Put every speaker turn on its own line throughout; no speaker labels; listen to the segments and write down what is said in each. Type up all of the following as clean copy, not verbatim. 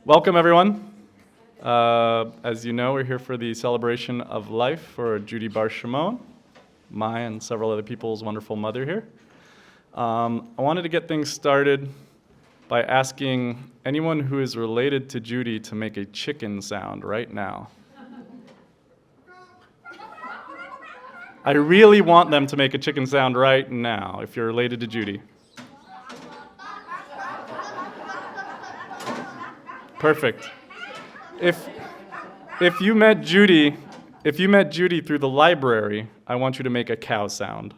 Welcome, everyone. As you know, we're here for the celebration of life for Judy Bar-Shimon, my and several other people's wonderful mother here. I wanted to get things started by asking anyone who is related to Judy to make a chicken sound right now. I really want them to make a chicken sound right now if you're related to Judy. Perfect. If you met Judy through the library, I want you to make a cow sound.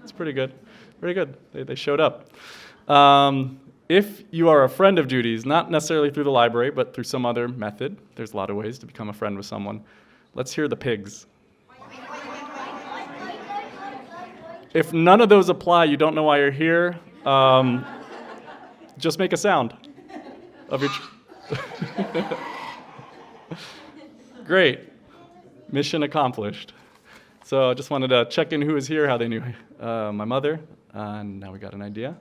It's pretty good. Pretty good. They showed up. If you are a friend of Judy's, not necessarily through the library, but through some other method, there's a lot of ways to become a friend with someone. Let's hear the pigs. If none of those apply, you don't know why you're here, just make a sound of your... Great. Mission accomplished. So I just wanted to check in who was here, how they knew my mother, and now we got an idea.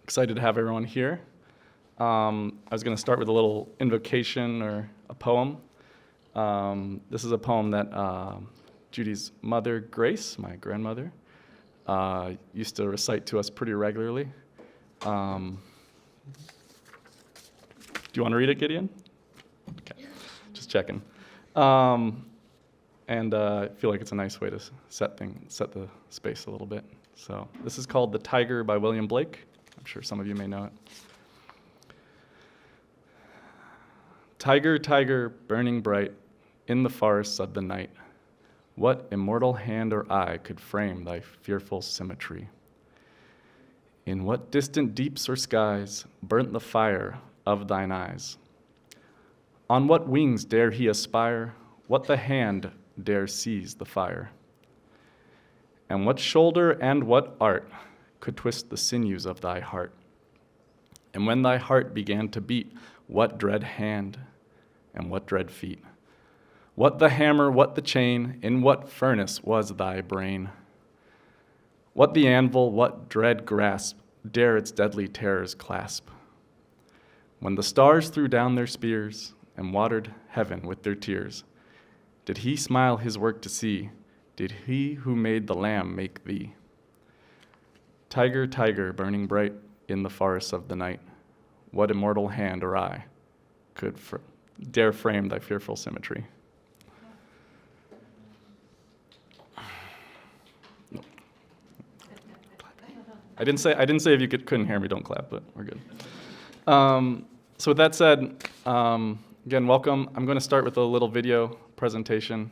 Excited to have everyone here. I was going to start with a little invocation or a poem. This is a poem that Judy's mother, Grace, my grandmother, used to recite to us pretty regularly. Do you want to read it, Gideon? Okay, just checking. And I feel like it's a nice way to set the space a little bit. So this is called The Tiger by William Blake. I'm sure some of you may know it. Tiger, tiger, burning bright in the forests of the night, what immortal hand or eye could frame thy fearful symmetry? In what distant deeps or skies burnt the fire of thine eyes? On what wings dare he aspire? What the hand dare seize the fire? And what shoulder and what art could twist the sinews of thy heart? And when thy heart began to beat, what dread hand and what dread feet? What the hammer, what the chain, in what furnace was thy brain? What the anvil, what dread grasp dare its deadly terrors clasp? When the stars threw down their spears and watered heaven with their tears, did he smile his work to see? Did he who made the lamb make thee? Tiger, tiger, burning bright in the forests of the night, what immortal hand or eye could dare frame thy fearful symmetry? I didn't say if you couldn't hear me, don't clap, but we're good. So with that said, again, welcome. I'm going to start with a little video presentation.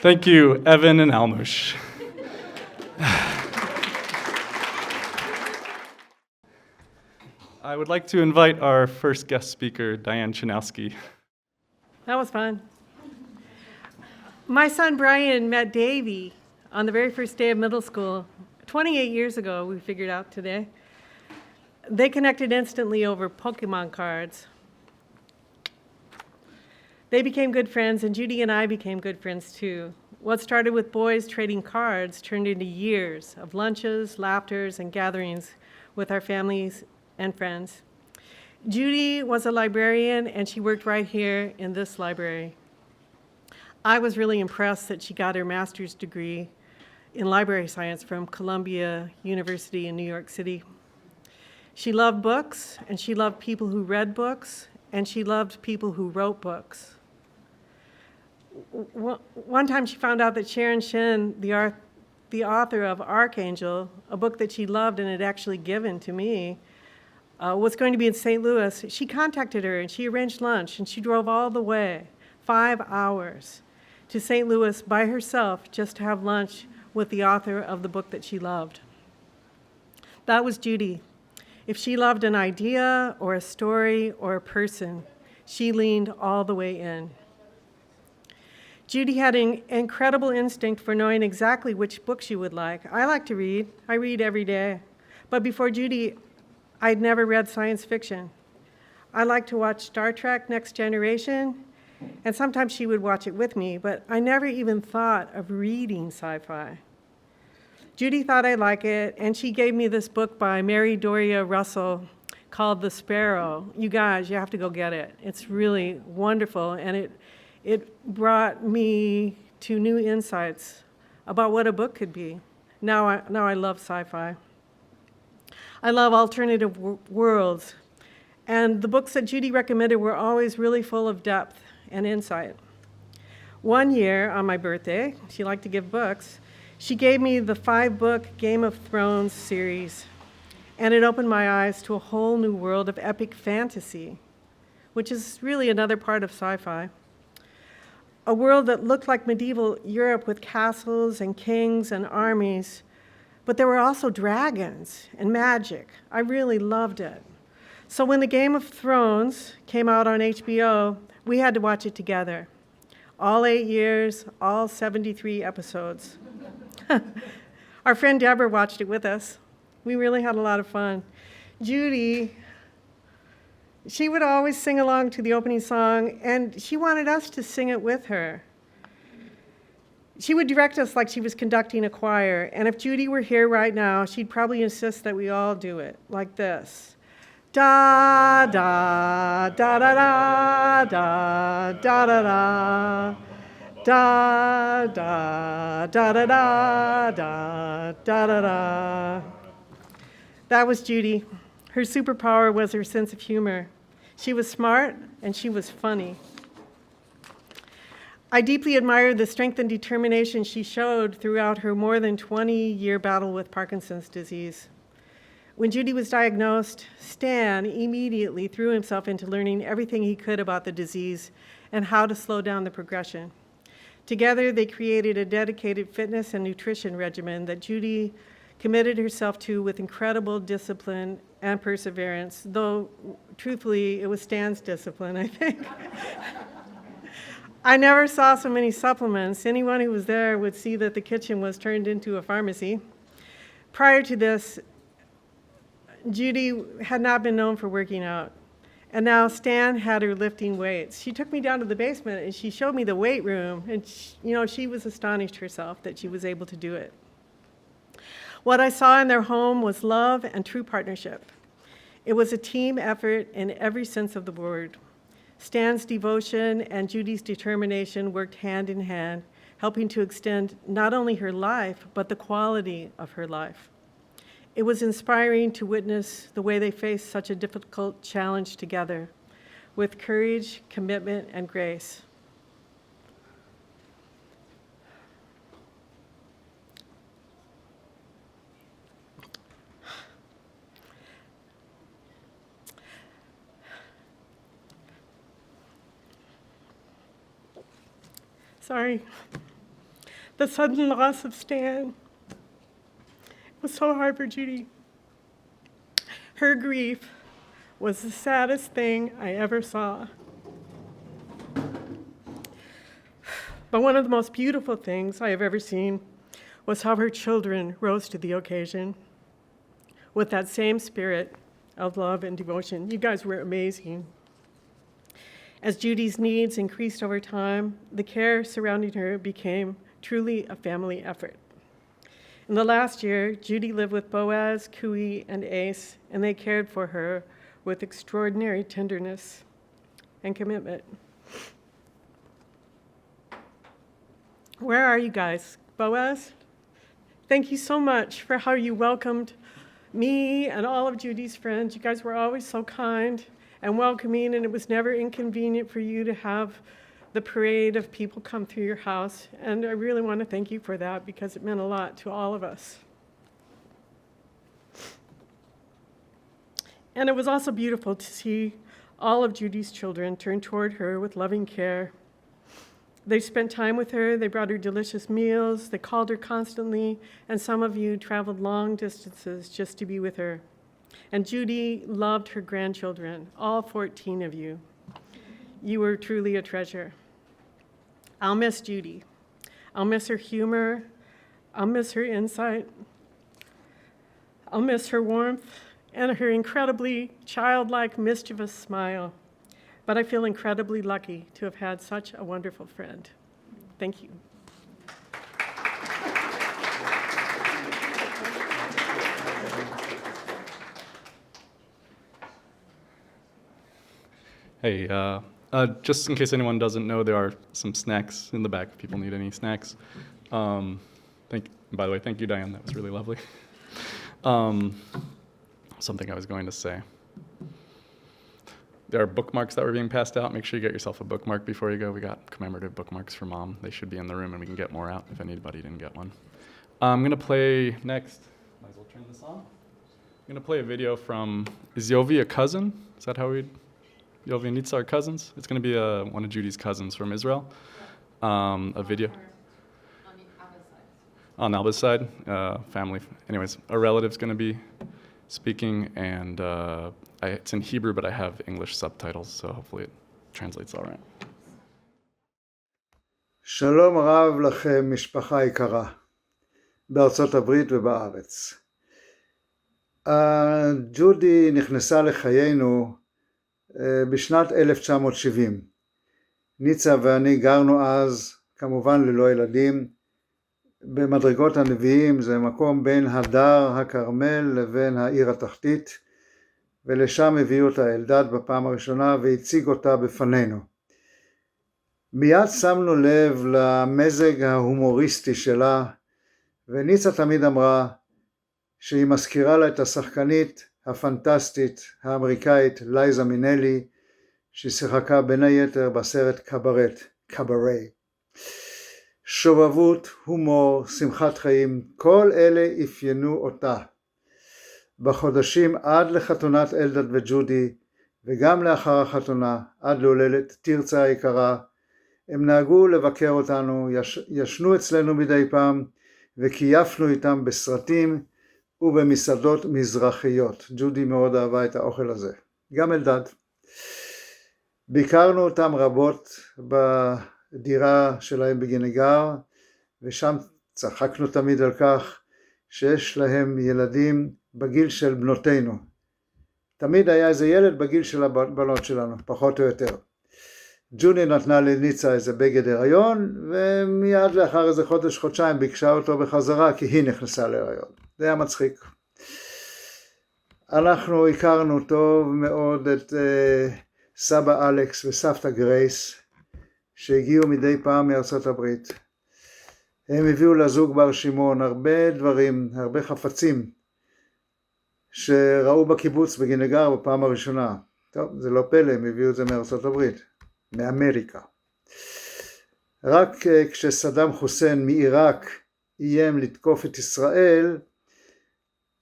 Thank you, Evan and Almush. I would like to invite our first guest speaker, Diane Chanowski.
That was fun. My son Brian met Davey on the very first day of middle school, 28 years ago, we figured out today. They connected instantly over Pokemon cards. They became good friends, and Judy and I became good friends too. What started with boys trading cards turned into years of lunches, laughters, and gatherings with our families and friends. Judy was a librarian, and she worked right here in this library. I was really impressed that she got her master's degree in library science from Columbia University in New York City. She loved books, and she loved people who read books, and she loved people who wrote books. One time she found out that Sharon Shin, the author of Archangel, a book that she loved and had actually given to me, was going to be in St. Louis. She contacted her and she arranged lunch, and she drove all the way, 5 hours, to St. Louis by herself just to have lunch with the author of the book that she loved. That was Judy. If she loved an idea or a story or a person, she leaned all the way in. Judy had an incredible instinct for knowing exactly which book she would like. I like to read. I read every day. But before Judy, I'd never read science fiction. I like to watch Star Trek: Next Generation, And sometimes she would watch it with me, but I never even thought of reading sci-fi. Judy thought I'd like it, and she gave me this book by Mary Doria Russell called The Sparrow. You guys, you have to go get it. It's really wonderful, and it brought me to new insights about what a book could be. Now I love sci-fi. I love alternative worlds, and the books that Judy recommended were always really full of depth and insight. One year on my birthday, she liked to give books, she gave me the 5-book Game of Thrones series, and it opened my eyes to a whole new world of epic fantasy, which is really another part of sci-fi. A world that looked like medieval Europe with castles and kings and armies, but there were also dragons and magic. I really loved it. So when the Game of Thrones came out on HBO, we had to watch it together. All 8 years, all 73 episodes. Our friend Deborah watched it with us. We really had a lot of fun. Judy, she would always sing along to the opening song, and she wanted us to sing it with her. She would direct us like she was conducting a choir, and if Judy were here right now, she'd probably insist that we all do it, like this. Da, da, da, da, da, da, da, da, da. Da, da, da, da, da, da, da, da, da. That was Judy. Her superpower was her sense of humor. She was smart and she was funny. I deeply admired the strength and determination she showed throughout her more than 20-year battle with Parkinson's disease. When Judy was diagnosed, Stan immediately threw himself into learning everything he could about the disease and how to slow down the progression. Together, they created a dedicated fitness and nutrition regimen that Judy committed herself to with incredible discipline and perseverance, though truthfully, it was Stan's discipline, I think. I never saw so many supplements. Anyone who was there would see that the kitchen was turned into a pharmacy. Prior to this, Judy had not been known for working out. And now Stan had her lifting weights. She took me down to the basement and she showed me the weight room. And she was astonished herself that she was able to do it. What I saw in their home was love and true partnership. It was a team effort in every sense of the word. Stan's devotion and Judy's determination worked hand in hand, helping to extend not only her life, but the quality of her life. It was inspiring to witness the way they faced such a difficult challenge together, with courage, commitment, and grace. Sorry. The sudden loss of Stan was so hard for Judy. Her grief was the saddest thing I ever saw. But one of the most beautiful things I have ever seen was how her children rose to the occasion with that same spirit of love and devotion. You guys were amazing. As Judy's needs increased over time, the care surrounding her became truly a family effort. In the last year, Judy lived with Boaz, Kui, and Ace, and they cared for her with extraordinary tenderness and commitment. Where are you guys? Boaz? Thank you so much for how you welcomed me and all of Judy's friends. You guys were always so kind and welcoming, and it was never inconvenient for you to have the parade of people come through your house. And I really want to thank you for that because it meant a lot to all of us. And it was also beautiful to see all of Judy's children turn toward her with loving care. They spent time with her, they brought her delicious meals, they called her constantly, and some of you traveled long distances just to be with her. And Judy loved her grandchildren, all 14 of you. You were truly a treasure. I'll miss Judy. I'll miss her humor. I'll miss her insight. I'll miss her warmth and her incredibly childlike, mischievous smile. but I feel incredibly lucky to have had such a wonderful friend. Thank you.
Hey, just in case anyone doesn't know, there are some snacks in the back if people need any snacks. By the way, thank you, Diane. That was really lovely. Something I was going to say. There are bookmarks that were being passed out. Make sure you get yourself a bookmark before you go. We got commemorative bookmarks for Mom. They should be in the room, and we can get more out if anybody didn't get one. I'm going to play next. Might as well turn this on. I'm going to play a video from, is Yovi a cousin? Is that how we'd? Yovi and Nitsa are cousins. It's going to be one of Judy's cousins from Israel. A video. On Alba's side, family. Anyways, a relative's going to be speaking, and it's in Hebrew, but I have English subtitles, so hopefully it translates all right.
שלום רב לכם, משפחה יקרה, בארצות הברית ובארץ. ג'ודי נכנסה לחיינו בשנת 1970. ניצה ואני גרנו אז, כמובן ללא ילדים, במדרגות הנביאים. זה מקום בין הדר הכרמל לבין העיר התחתית, ולשם הביאו אותה אלדד בפעם הראשונה והציג אותה בפנינו. מיד שמנו לב למזג ההומוריסטי שלה, וניצה תמיד אמרה שהיא מזכירה לה את השחקנית הפנטסטית האמריקאית לייזה מינלי, ששיחקה בין היתר בסרט קאברי. שובבות, הומור, שמחת חיים, כל אלה אפיינו אותה. בחודשים עד לחתונת אלדד וג'ודי, וגם לאחר החתונה, עד להולדת תרצה היקרה, הם נהגו לבקר אותנו, ישנו אצלנו מדי פעם, וקייפנו איתם בסרטים ובמסעדות מזרחיות. ג'ודי מאוד אהבה את האוכל הזה. גם אלדד. ביקרנו אותם רבות בדירה שלהם בגינגר, ושם צחקנו תמיד על כך שיש להם ילדים בגיל של בנותינו. תמיד היה איזה ילד בגיל של הבנות שלנו, פחות או יותר. ג'ודי נתנה לניצה איזה בגד הריון, ומיד לאחר איזה חודש-חודשיים ביקשה אותו בחזרה, כי היא נכנסה להריון. זה היה מצחיק. אנחנו הכרנו טוב מאוד את סבא אלכס וסבתא גרייס, שהגיעו מדי פעם מארצות הברית. הם הביאו לזוג בר-שמעון הרבה דברים, הרבה חפצים, שראו בקיבוץ בגינגר בפעם הראשונה. טוב, זה לא פלא, הם הביאו את זה מארצות הברית, מאמריקה. רק כשסדאם חוסיין מעיראק איים לתקוף את ישראל,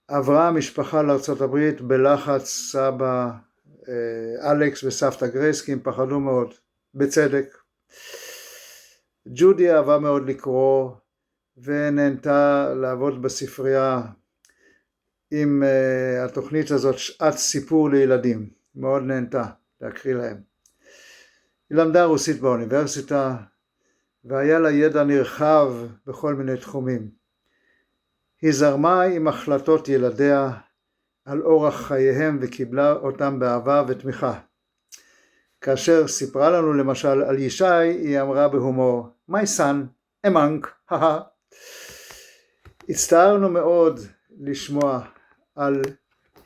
עברה המשפחה לארצות הברית בלחץ סבא אלכס וסבתא גרייס, כי הם פחדו מאוד, בצדק. ג'ודי אהבה מאוד לקרוא, ונהנתה לעבוד בספרייה עם התוכנית הזאת, שעת סיפור לילדים. מאוד נהנתה להקריא להם. היא למדה רוסית באוניברסיטה, והיה לה ידע נרחב בכל מיני תחומים. היא זרמה עם החלטות ילדיה על אורח חייהם וקיבלה אותם באהבה ותמיכה. כאשר סיפרה לנו למשל על ישי, היא אמרה בהומור, My son, a monk, הצטערנו מאוד לשמוע על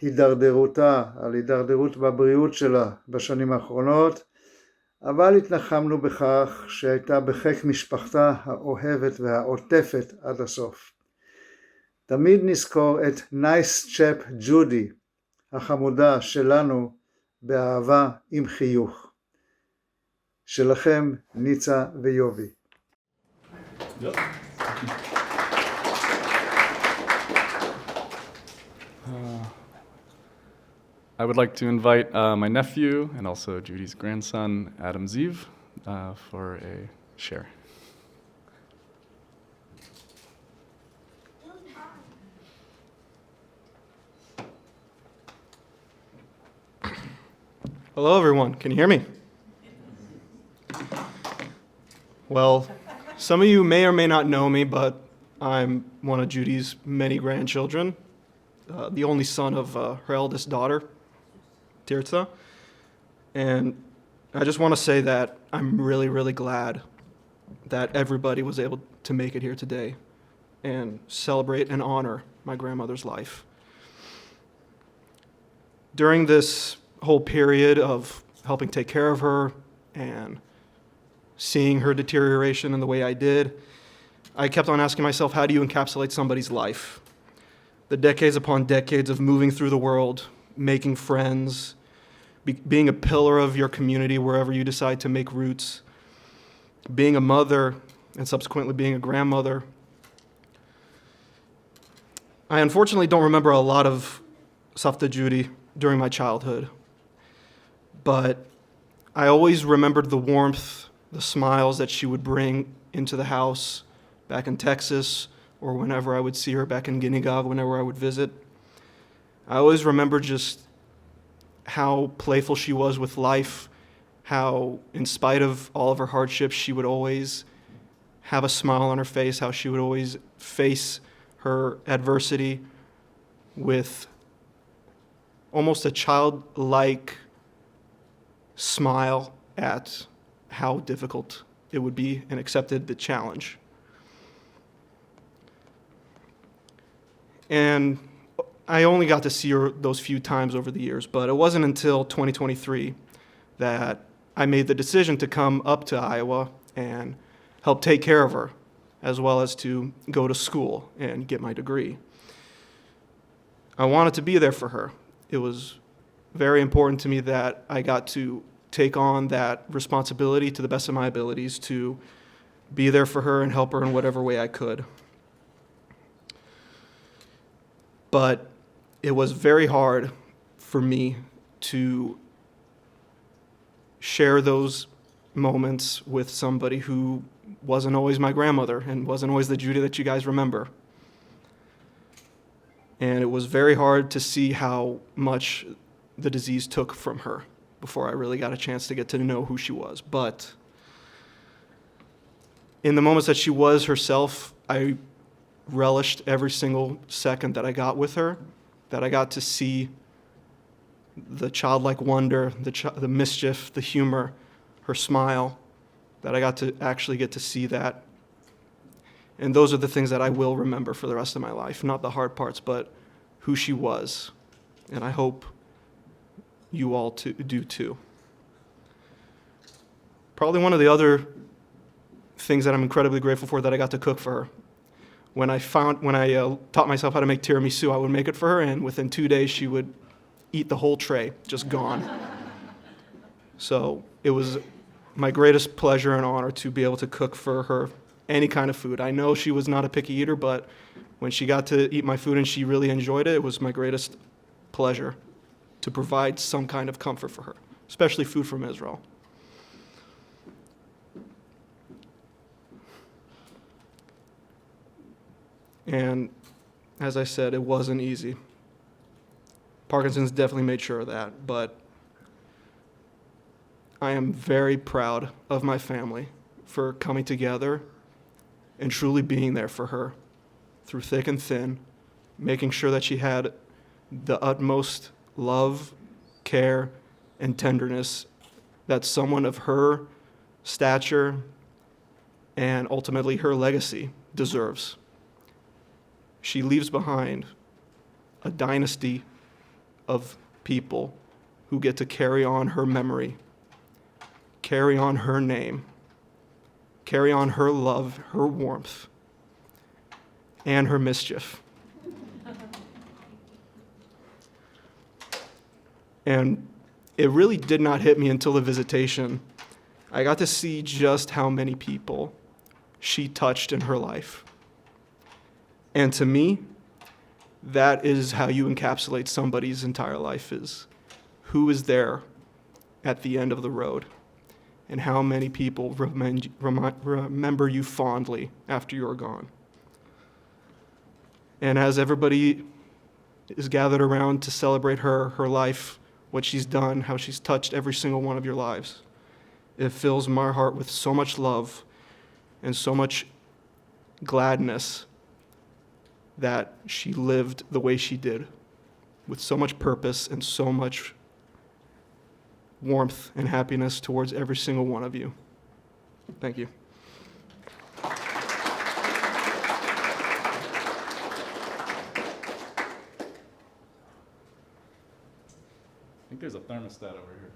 הידרדרותה, על הידרדרות בבריאות שלה בשנים האחרונות, אבל התנחמנו בכך שהייתה בחיק משפחתה האוהבת והעוטפת עד הסוף. תמיד נזכור את Nice Chap ג'ודי, החמודה שלנו, באהבה עם חיוך. שלכם, ניצה ויובי.
Yep. I would like to invite my nephew and also Judy's grandson, Adam Ziv, for a share.
Hello, everyone. Can you hear me? Well, some of you may or may not know me, but I'm one of Judy's many grandchildren, the only son of her eldest daughter, Tirza. And I just want to say that I'm really, really glad that everybody was able to make it here today and celebrate and honor my grandmother's life. During this whole period of helping take care of her and seeing her deterioration in the way I did, I kept on asking myself, how do you encapsulate somebody's life? The decades upon decades of moving through the world, making friends, being a pillar of your community wherever you decide to make roots, being a mother, and subsequently being a grandmother. I unfortunately don't remember a lot of Savta Judy during my childhood, but I always remembered the warmth, the smiles that she would bring into the house back in Texas, or whenever I would see her back in Guinea-Gog, whenever I would visit. I always remember just how playful she was with life, how in spite of all of her hardships, she would always have a smile on her face, how she would always face her adversity with almost a childlike smile at how difficult it would be and accepted the challenge. And I only got to see her those few times over the years, but it wasn't until 2023 that I made the decision to come up to Iowa and help take care of her, as well as to go to school and get my degree. I wanted to be there for her. It was very important to me that I got to take on that responsibility to the best of my abilities to be there for her and help her in whatever way I could. But it was very hard for me to share those moments with somebody who wasn't always my grandmother and wasn't always the Judy that you guys remember. And it was very hard to see how much the disease took from her before I really got a chance to get to know who she was. But in the moments that she was herself, I relished every single second that I got with her, that I got to see the childlike wonder, the mischief, the humor, her smile, that I got to actually get to see that. And those are the things that I will remember for the rest of my life, not the hard parts, but who she was. And I hope you all do too. Probably one of the other things that I'm incredibly grateful for that I got to cook for her. When I taught myself how to make tiramisu, I would make it for her, and within 2 days she would eat the whole tray, just gone. So it was my greatest pleasure and honor to be able to cook for her any kind of food. I know she was not a picky eater, but when she got to eat my food and she really enjoyed it, it was my greatest pleasure to provide some kind of comfort for her, especially food from Israel. And as I said, it wasn't easy. Parkinson's definitely made sure of that, but I am very proud of my family for coming together and truly being there for her through thick and thin, making sure that she had the utmost love, care, and tenderness that someone of her stature and ultimately her legacy deserves. She leaves behind a dynasty of people who get to carry on her memory, carry on her name, carry on her love, her warmth, and her mischief. And it really did not hit me until the visitation. I got to see just how many people she touched in her life. And to me, that is how you encapsulate somebody's entire life, is who is there at the end of the road and how many people remember you fondly after you're gone. And as everybody is gathered around to celebrate her life, what she's done, how she's touched every single one of your lives, it fills my heart with so much love and so much gladness that she lived the way she did, with so much purpose and so much warmth and happiness towards every single one of you. Thank you.
I think there's a thermostat over here.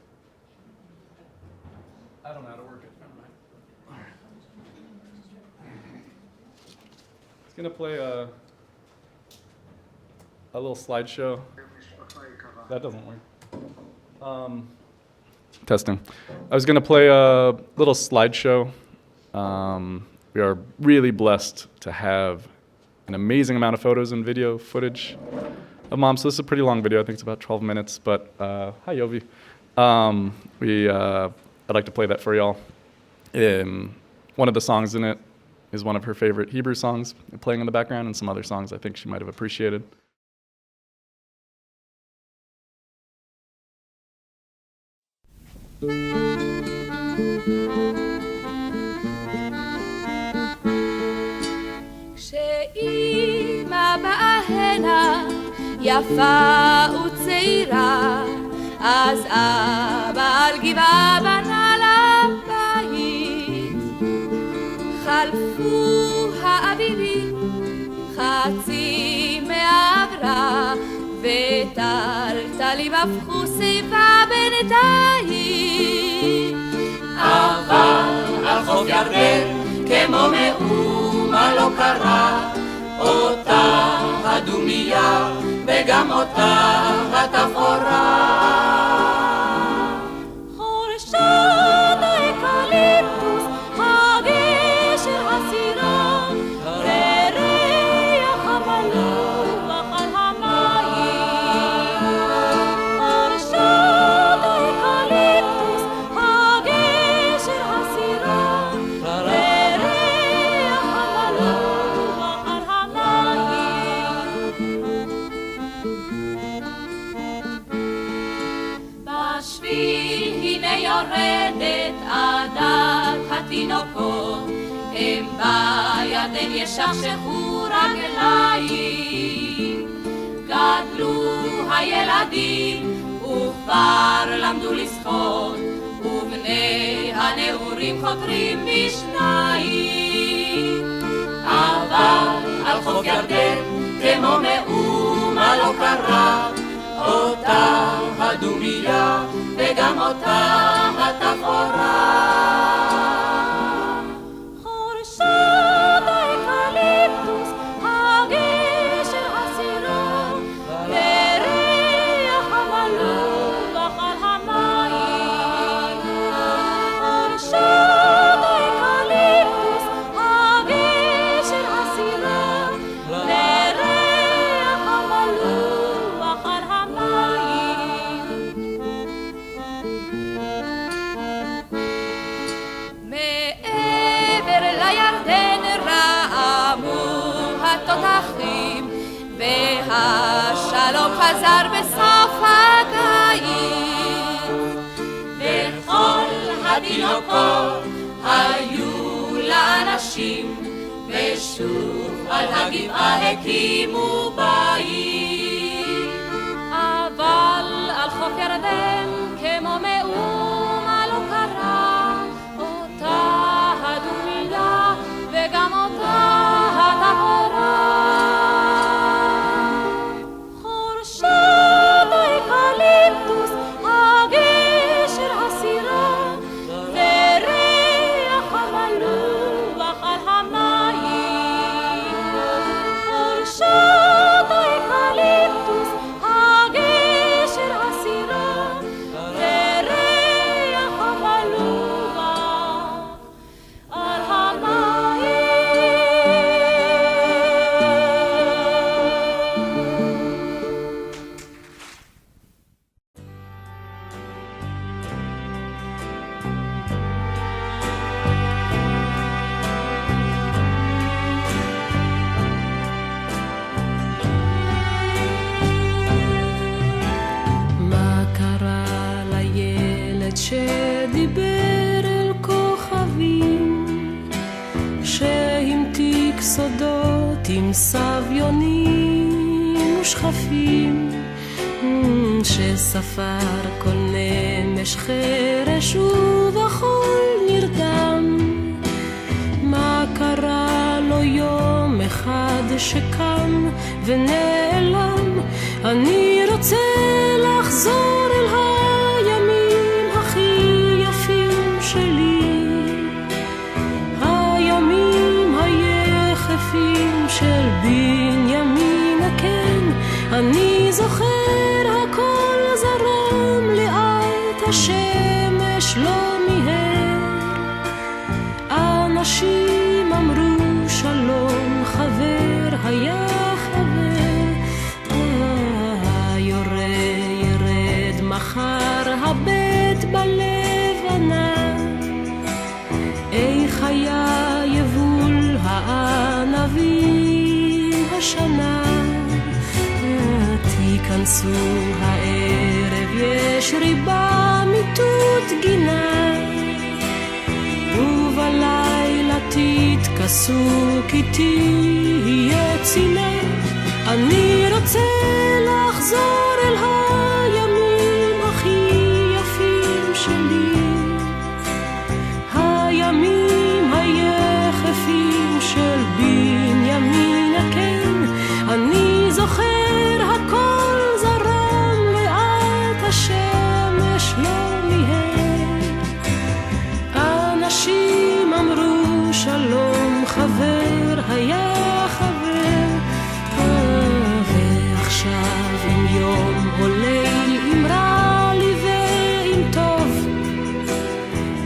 I don't know how to work it. Never mind. All right. It's gonna play a little slideshow. That doesn't work. Testing. I was gonna play a little slideshow. We are really blessed to have an amazing amount of photos and video footage of Mom. So this is a pretty long video. I think it's about 12 minutes. But hi, Yovi. I'd like to play that for y'all. One of the songs in it is one of her favorite Hebrew songs playing in the background, and some other songs I think she might have appreciated.
כשאימא באה הנה יפה וצעירה, אז אבא על גבעה בנה לה בית. חלפו האביבים חצי מעברה, וטלטלים הפכו שיבה בינתיים. אבל על חוף ירדן כמו מאומה לא קרה, אותה הדומיה וגם אותה התפאורה. חורשת האקליפטוס, הגשר הסירה, וריח המלוח על המים. חורשת האקליפטוס, הגשר הסירה, וריח המלוח על המים. בשביל הנה יורדת עדת התינוקות, הם בירדן ישכשכו רגליים. גדלו הילדים וכבר למדו לשחות, ובני הנעורים חותרים בשניים. אבל על חוף ירדן כמו מאומה לא קרה, אותה הדומיה וגם אותה התפאורה. חורשת האקליפטוס, הגשר הסירה, וריח המלוח על המים. חורשת האקליפטוס, הגשר הסירה, וריח המלוח על המים. מעבר לירדן רעמו התותחים, והשלום חזר בסוף הקיץ. וכל התינוקות היו לאנשים, ושוב על הגבעה הקימו בית. אבל על חוף ירדן כמו מאומה לא קרה, אותה הדומיה וגם אותה התפאורה. חורשת האקליפטוס, הגשר הסירה, וריח המלוח על המים. חורשת האקליפטוס, הגשר הסירה, וריח המלוח על המים.
מה קרה לילד שדיבר אל כוכבים, שהמתיק סודות עם סביונים ושכפים, שספר כל נמש יש חרש ובחול נרדם. מה קרה לו יום אחד שקם ונעלם? אני רוצה לחזור אל הימים הכי יפים שלי, הימים היחפים של בנימין, כן, אני זוכר הכל זרם לאט, השמש לא מיהר, אנשים אמרו שלום, חבר היה חבר, ירד מחר הבית בלבנה, איך היה יבול הענבים השנה, תיכנסו הערב יש ריבה מיטוט גינה, ובלילה תתכסו כי תהיה צינה, אני רוצה לחזור אל הימים הכי יפים שלי, הימים היחפים של בנימין, כן, אני זוכר הכל זרם לאט, השמש לא מיהר, אנשים אמרו שלום, חבר היה חבר, ועכשיו אם יום עולה, אם רע לי ואם טוב,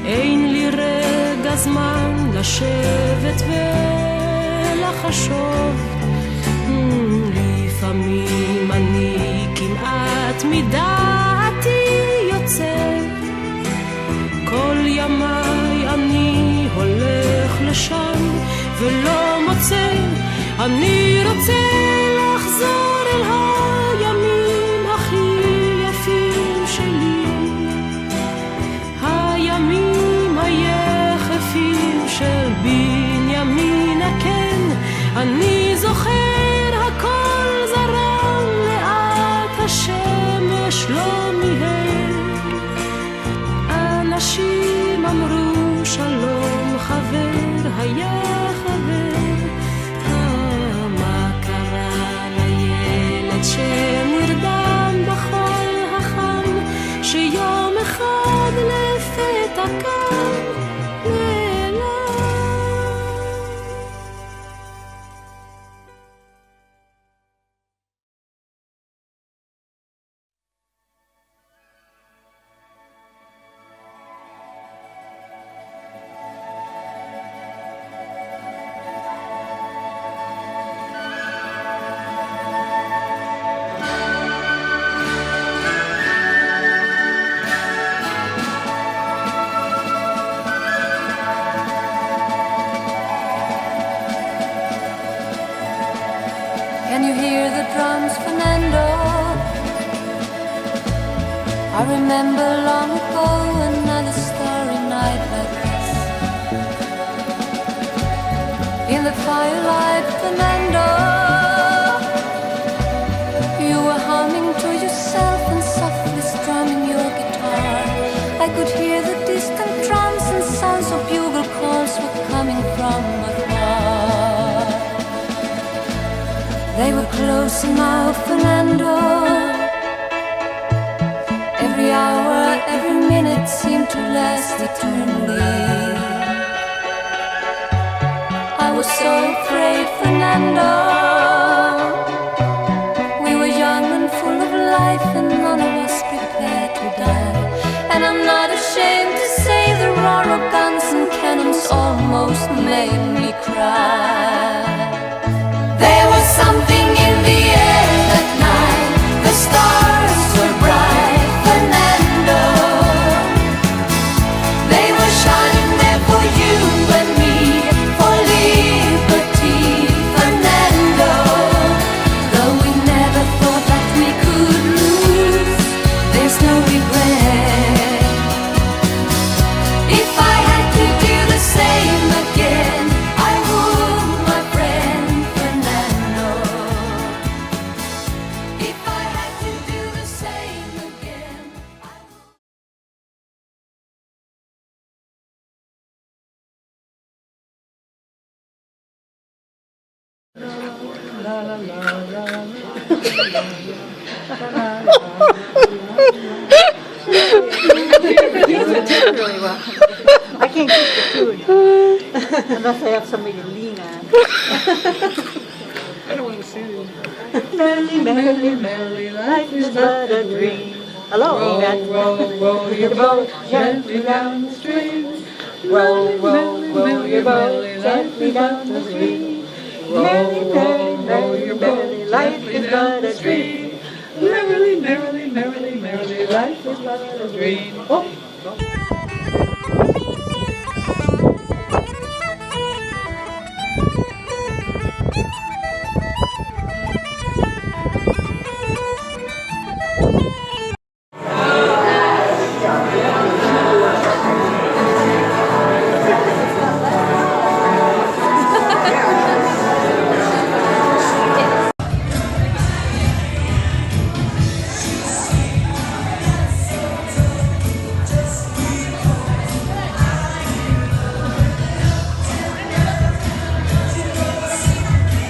אין לי רגע זמן לשבת ולחשוב, לפעמים אני כמעט מדעתי יוצא, כל ימיי אני הולך לשם ולא מוצא, אני רוצה לחזור אל הימים הכי יפים שלי, הימים היחפים של בנימין, כן, אני זוכר הכל זרם לאט, השמש לא מיהר, אנשים אמרו שלום, חבר היה חבר, מה קרה לילד שנרדם בחול החם, שיום אחד לפתע קם נעלם.
Can you hear the drums, Fernando? I remember long ago another starry night like this. In the firelight, Fernando, you were humming to yourself and softly strumming your guitar. I could hear the distant drums and sounds of bugle calls were coming from afar. They were close now, Fernando. Every hour, every minute seemed to last eternally. I was so afraid, Fernando. We were young and full of life, and none of us prepared to die. And I'm not ashamed to say the roar of guns and cannons almost made me cry. There was something in the air that night. The stars were bright, Fernando. They were shining there for you and me, for liberty, Fernando. Though we never thought that we could lose, there's no regret. If I had to do the same again, I would, my
Really well. I can't keep the tune unless I have somebody to lean on.
I don't want to see you.
Merrily, merrily, merrily, life is but a dream. Hello, row your boat gently down the stream. Row your boat gently down the stream. Merrily, merrily, merrily, merrily, life is but a dream. Merrily, merrily, merrily, merrily, life is but a dream. Oh.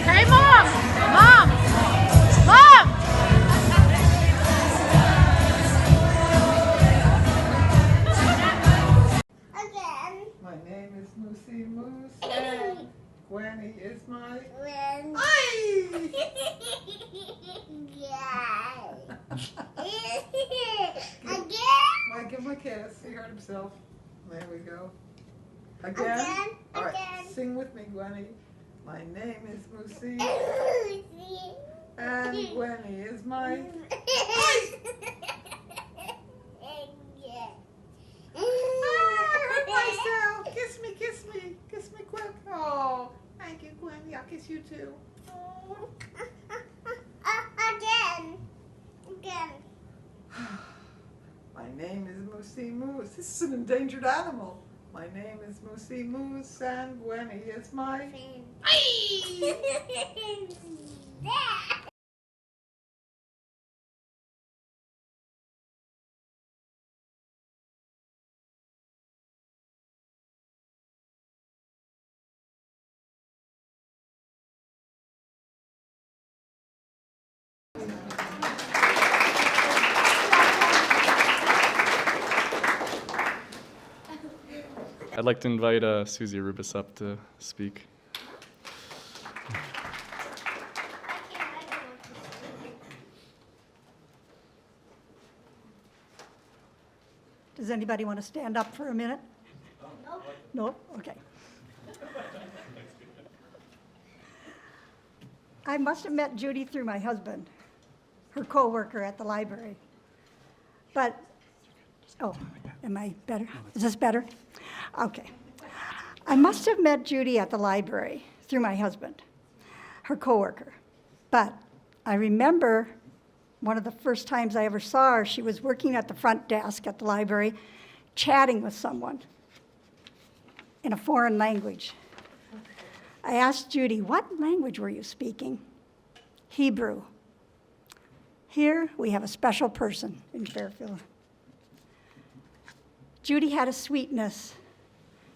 Hey, Mom! Mom! Mom!
My name is Moosey Moose, and Gwenny is my... Well, give him a kiss. He hurt himself. There we go. Again? All right, sing with me, Gwenny. My name is Moosey, and Gwenny is my... myself. Kiss me, kiss me. Kiss me quick. Oh, thank you, Gwenny. I'll kiss you too. Oh. My name is Moosey Moose. This is an endangered animal. My name is Moosey Moose, and Gwenny is my...
I'd like to invite Susie Rubis up to speak.
Does anybody want to stand up for a minute? No? Okay. I must have met Judy through my husband, her co-worker at the library. But, oh, am I better? Is this better? Okay. I must have met Judy at the library through my husband, her co-worker. But I remember one of the first times I ever saw her, she was working at the front desk at the library, chatting with someone in a foreign language. I asked Judy, what language were you speaking? Hebrew. Here we have a special person in Fairfield. Judy had a sweetness.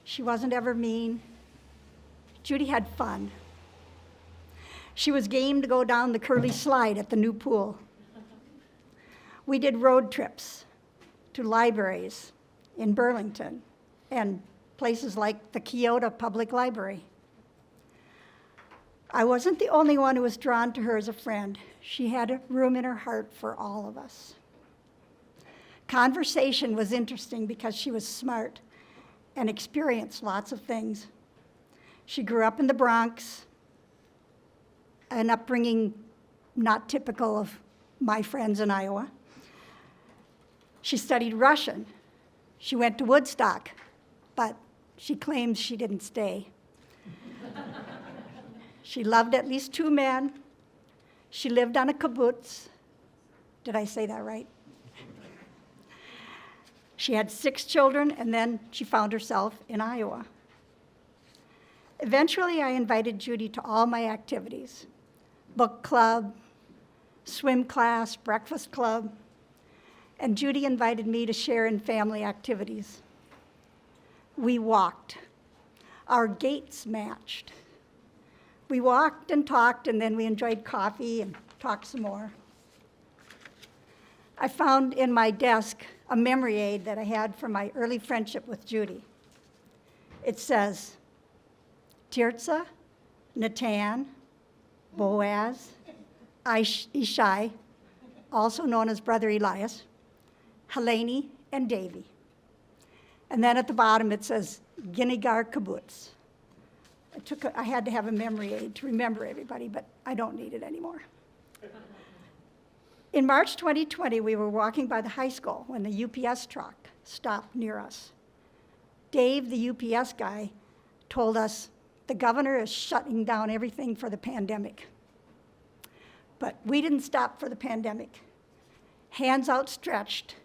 She wasn't ever mean. Judy had fun. She was game to go down the curly slide at the new pool. We did road trips to libraries in Burlington and places like the Kyoto Public Library. I wasn't the only one who was drawn to her as a friend. She had a room in her heart for all of us. Conversation was interesting because she was smart and experienced lots of things. She grew up in the Bronx, an upbringing not typical of my friends in Iowa. She studied Russian. She went to Woodstock, but she claims she didn't stay. She loved at least 2 men. She lived on a kibbutz. Did I say that right? She had 6 children, and then she found herself in Iowa. Eventually, I invited Judy to all my activities: book club, swim class, breakfast club, and Judy invited me to share in family activities. We walked. Our gaits matched. We walked and talked, and then we enjoyed coffee and talked some more. I found in my desk a memory aid that I had from my early friendship with Judy. It says, Tirza, Natan, Boaz, Ishai, also known as Brother Elias, Helene, and Davy. And then at the bottom it says, Ginigar Kibbutz. I had to have a memory aid to remember everybody, but I don't need it anymore. In March 2020, we were walking by the high school when the UPS truck stopped near us. Dave, the UPS guy, told us the governor is shutting down everything for the pandemic. But we didn't stop for the pandemic. Hands outstretched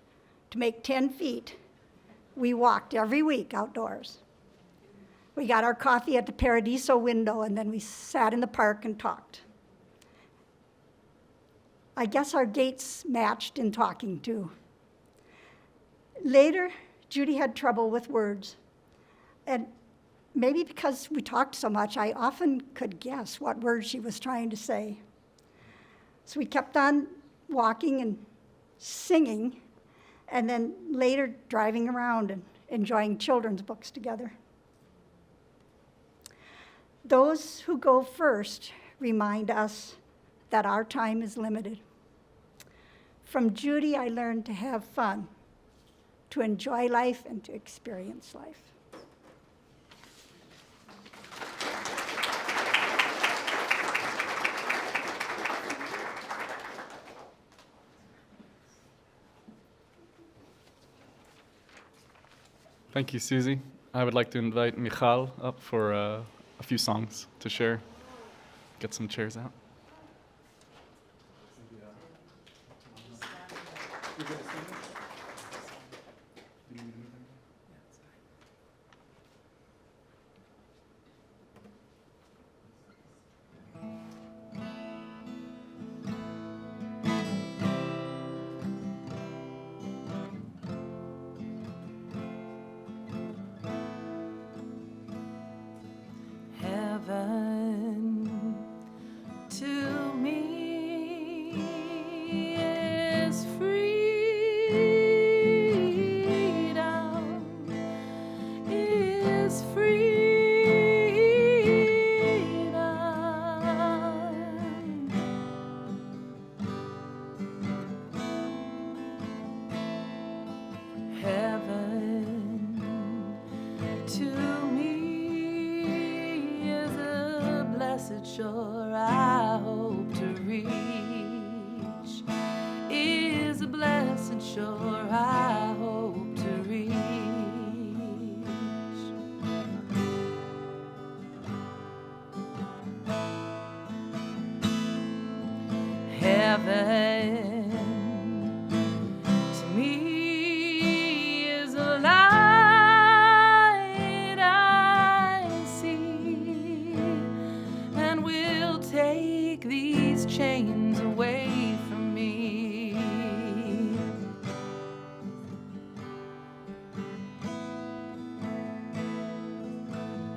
to make 10 feet, we walked every week outdoors. We got our coffee at the Paradiso window, and then we sat in the park and talked. I guess our gaits matched in talking too. Later, Judy had trouble with words. And maybe because we talked so much, I often could guess what words she was trying to say. So we kept on walking and singing, and then later driving around and enjoying children's books together. Those who go first remind us that our time is limited. From Judy, I learned to have fun, to enjoy life, and to experience life.
Thank you, Susie. I would like to invite Michal up for a few songs to share. Get some chairs out.
Heaven to me is freedom, is freedom. Heaven to me is a blessed shore I hope to reach, is a blessed shore I hope to reach. Heaven to me is a light I see, and will take these chains away from me.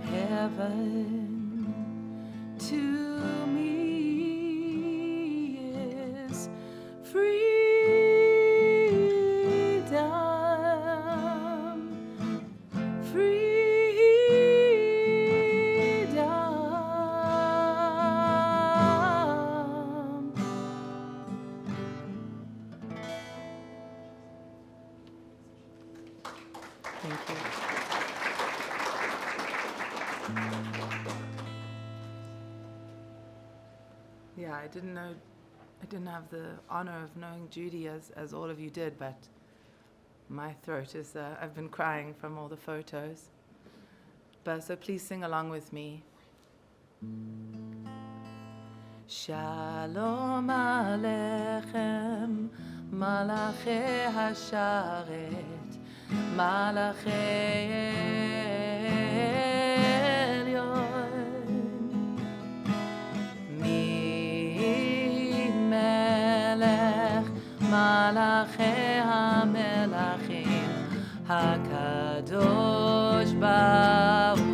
Heaven to me is freedom, freedom. Thank you.
Yeah, I didn't have the honor of knowing Judy as all of you did, but my throat is, I've been crying from all the photos. But so please sing along with me. Shalom Aleichem, Malachei Hasharet, Malachei Elyon, Mi Melech, Malachei HaMelachim, HaKadosh Baruch Hu.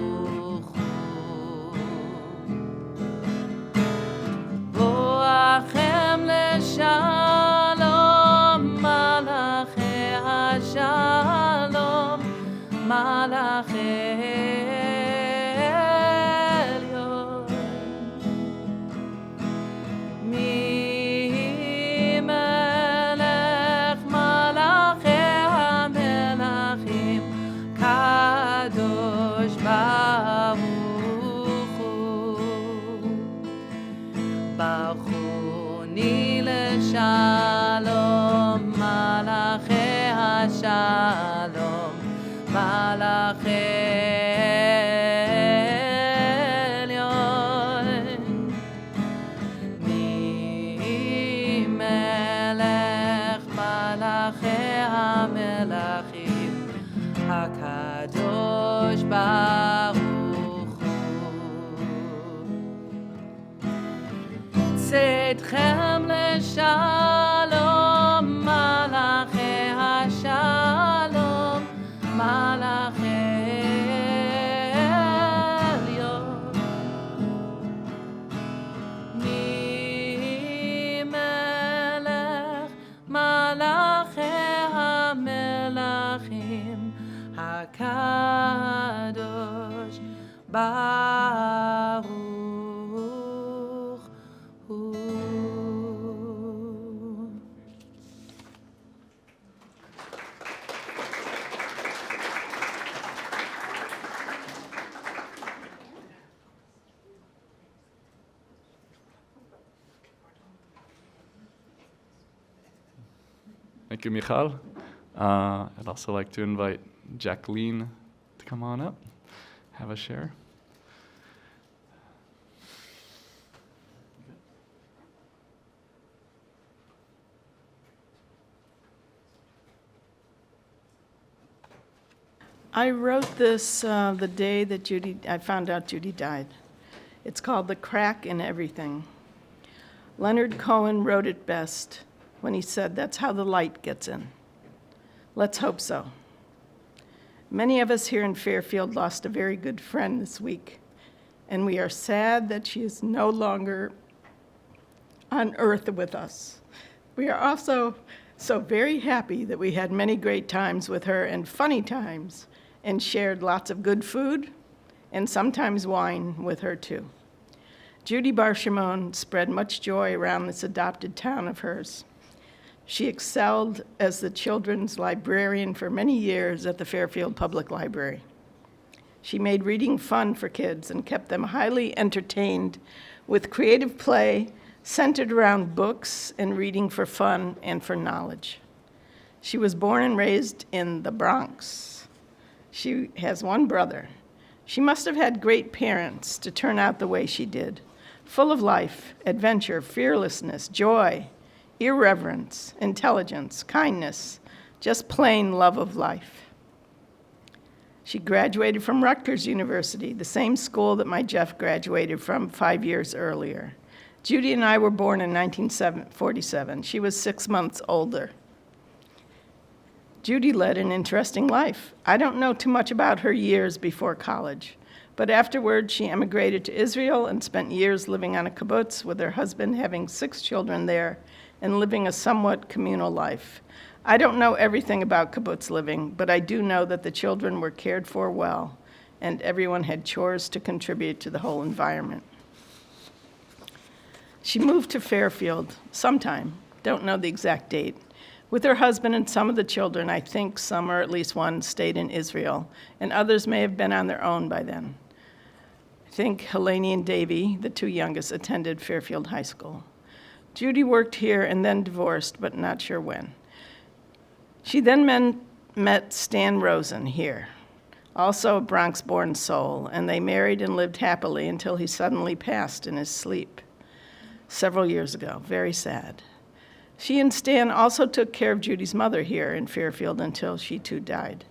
השלום, מלאכי השלום, מלאכי עליון. מי מלך מלאכי המלכים, הקדוש ברוך הוא. צאתכם לשלום, מלאכי השלום, מלאכי עליון. מי מלך מלאכי המלכים, הקדוש ברוך הוא.
Thank you, Michal. I'd also like to invite Jacqueline to come on up, have a share.
I wrote this the day that I found out Judy died. It's called The Crack in Everything. Leonard Cohen wrote it best when he said, "That's how the light gets in." Let's hope so. Many of us here in Fairfield lost a very good friend this week, and we are sad that she is no longer on earth with us. We are also so very happy that we had many great times with her and funny times, and shared lots of good food and sometimes wine with her too. Judy Bar-Shimon spread much joy around this adopted town of hers. She excelled as the children's librarian for many years at the Fairfield Public Library. She made reading fun for kids and kept them highly entertained with creative play centered around books and reading for fun and for knowledge. She was born and raised in the Bronx. She has one brother. She must have had great parents to turn out the way she did, full of life, adventure, fearlessness, joy, irreverence, intelligence, kindness, just plain love of life. She graduated from Rutgers University, the same school that my Jeff graduated from 5 years earlier. Judy and I were born in 1947. She was 6 months older. Judy led an interesting life. I don't know too much about her years before college, but afterward she emigrated to Israel and spent years living on a kibbutz with her husband, having 6 children there and living a somewhat communal life. I don't know everything about kibbutz living, but I do know that the children were cared for well, and everyone had chores to contribute to the whole environment. She moved to Fairfield sometime, don't know the exact date, with her husband and some of the children. I think some, or at least one, stayed in Israel, and others may have been on their own by then. I think Helene and Davy, the 2 youngest, attended Fairfield High School. Judy worked here and then divorced, but not sure when. She then met Stan Rosen here, also a Bronx-born soul, and they married and lived happily until he suddenly passed in his sleep several years ago. Very sad. She and Stan also took care of Judy's mother here in Fairfield until she too died.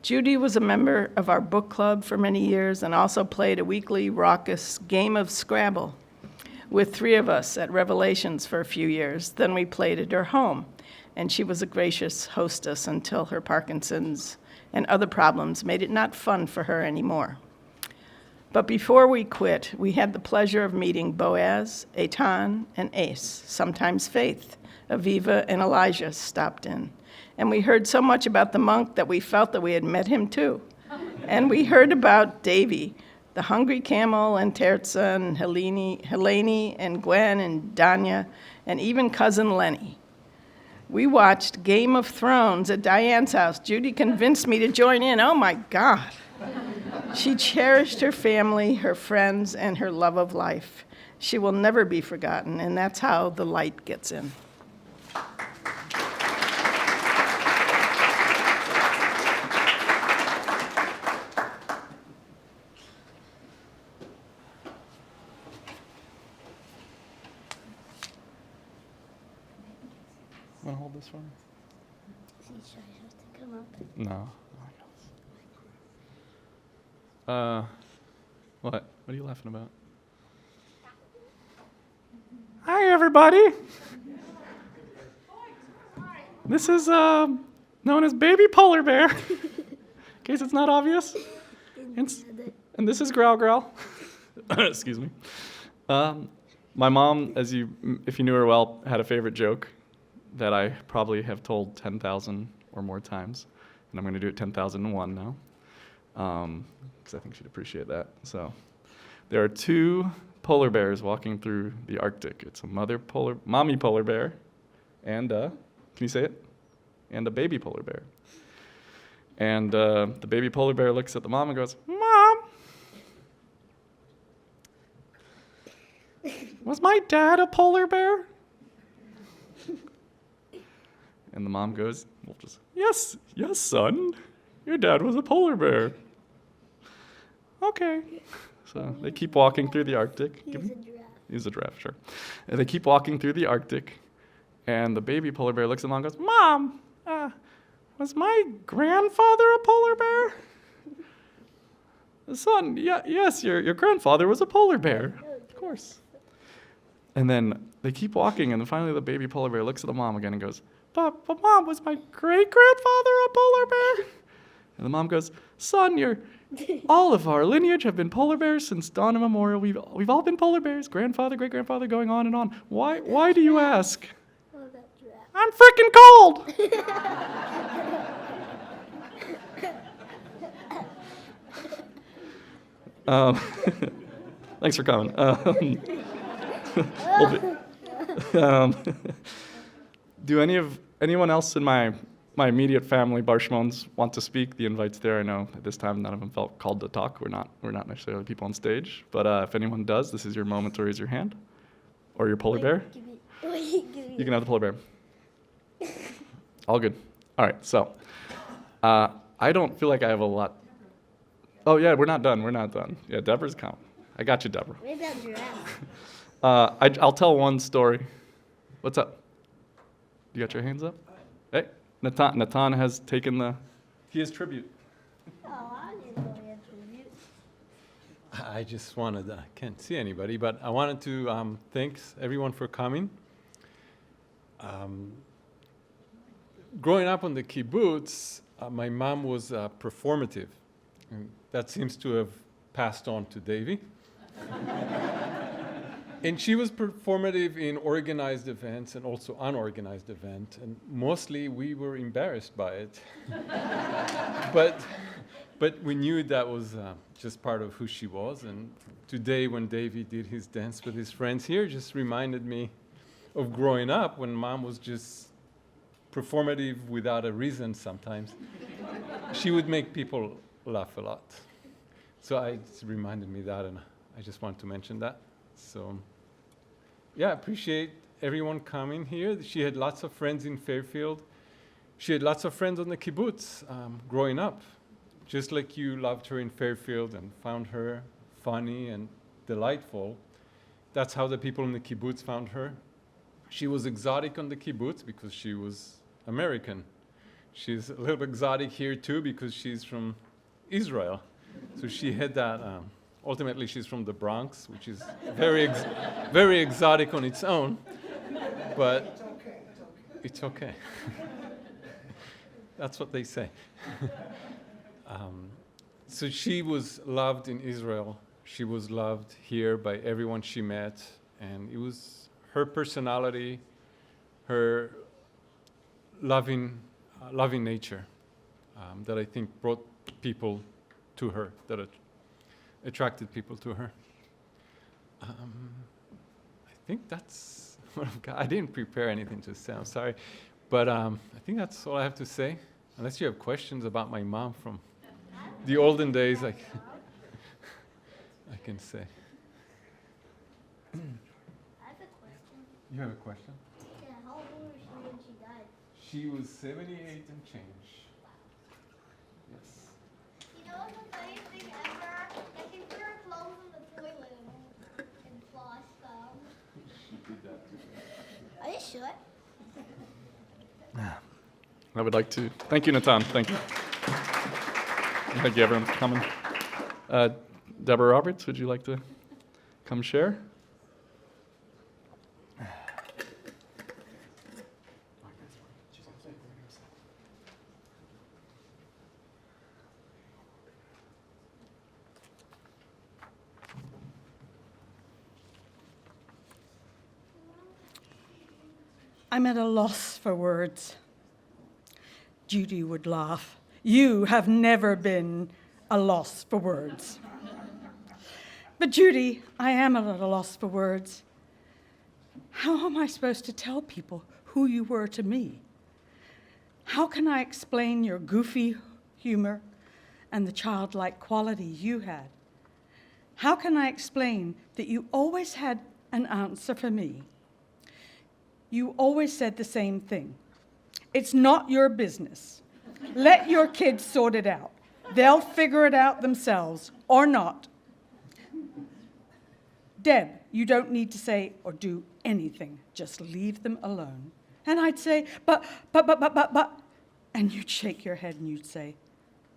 Judy was a member of our book club for many years and also played a weekly raucous game of Scrabble with 3 of us at Revelations for a few years. Then we played at her home, and she was a gracious hostess until her Parkinson's and other problems made it not fun for her anymore. But before we quit, we had the pleasure of meeting Boaz, Eitan, and Ace. Sometimes Faith, Aviva, and Elijah stopped in. And we heard so much about the monk that we felt that we had met him too. And we heard about Davy, the hungry camel, and Terza, and Helene, and Gwen, and Danya, and even cousin Lenny. We watched Game of Thrones at Diane's house. Judy convinced me to join in. Oh my God. She cherished her family, her friends, and her love of life. She will never be forgotten, and that's how the light gets in.
Want to hold this for me?
Should I have to come up?
No. What? What are you laughing about? Hi, everybody. This is known as baby polar bear, in case it's not obvious. And this is Growl Growl. Excuse me. My mom, if you knew her well, had a favorite joke that I probably have told 10,000 or more times, and I'm going to do it 10,001 now, because I think she'd appreciate that. So, there are two polar bears walking through the Arctic. It's a mommy polar bear, and can you say it? And a baby polar bear. And the baby polar bear looks at the mom and goes, "Mom, was my dad a polar bear?" And the mom goes, "Yes, son, your dad was a polar bear." Okay. So they keep walking through the Arctic. He's a giraffe, sure. And they keep walking through the Arctic, and the baby polar bear looks at mom and goes, "Mom, was my grandfather a polar bear?" "Son, yes, your grandfather was a polar bear, of course." And then they keep walking, and then finally the baby polar bear looks at the mom again and goes, But Mom, was my great-grandfather a polar bear?" And the mom goes, "Son, all of our lineage have been polar bears since dawn immemorial. We've all been polar bears, grandfather, great-grandfather, going on and on. Why do you ask?" "I'm freaking cold!" Thanks for coming. Do anyone else in my immediate family, Bar-Shimons, want to speak? The invite's there. I know at this time none of them felt called to talk. We're not necessarily people on stage, but if anyone does, this is your moment to raise your hand, or your polar bear. You can have the polar bear. All good. All right. So I don't feel like I have a lot. Oh yeah, we're not done. Yeah, Deborah's coming. I got you, Deborah. I'll tell one story. What's up? You got your hands up? Hey, Natan has taken he has tribute.
I just wanted, can't see anybody, but I wanted to thanks everyone for coming. Growing up on the kibbutz, my mom was performative, and that seems to have passed on to Davy. And she was performative in organized events and also unorganized events, and mostly we were embarrassed by it. But we knew that was just part of who she was, and today when Davy did his dance with his friends here, just reminded me of growing up when Mom was just performative without a reason sometimes. She would make people laugh a lot. So it reminded me that, and I just wanted to mention that. So, yeah, appreciate everyone coming here. She had lots of friends in Fairfield. She had lots of friends on the kibbutz growing up, just like you loved her in Fairfield and found her funny and delightful. That's how the people in the kibbutz found her. She was exotic on the kibbutz because she was American. She's a little exotic here too because she's from Israel. So she had that. Ultimately, she's from the Bronx, which is very exotic on its own, but it's okay. That's what they say. So she was loved in Israel. She was loved here by everyone she met, and it was her personality, her loving nature that I think brought people to her, that attracted people to her. I think that's what I've got. I didn't prepare anything to say, I'm sorry. But I think that's all I have to say. Unless you have questions about my mom from the olden days, I can say.
I have a question.
You have a question?
Yeah, how old was she when she died?
She was 78 and change. Yes.
You know the funniest thing ever? I can put her clothes in the toilet and flush them.
She did that too.
Are you sure?
I would like to thank you, Natan. Thank you. Thank you, everyone, for coming. Deborah Roberts, would you like to come share?
I'm at a loss for words. Judy would laugh. You have never been a loss for words. But Judy, I am at a loss for words. How am I supposed to tell people who you were to me? How can I explain your goofy humor and the childlike quality you had? How can I explain that you always had an answer for me? You always said the same thing. It's not your business. Let your kids sort it out. They'll figure it out themselves, or not. Deb, you don't need to say or do anything. Just leave them alone. And I'd say, but. And you'd shake your head and you'd say,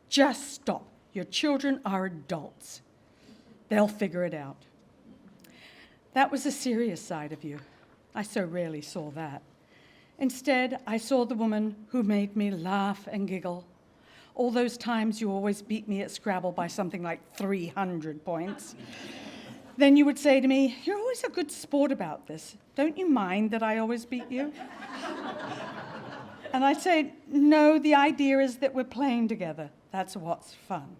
just stop. Your children are adults. They'll figure it out. That was the serious side of you. I so rarely saw that. Instead, I saw the woman who made me laugh and giggle. All those times you always beat me at Scrabble by something like 300 points. Then you would say to me, you're always a good sport about this. Don't you mind that I always beat you? And I'd say, no, the idea is that we're playing together. That's what's fun.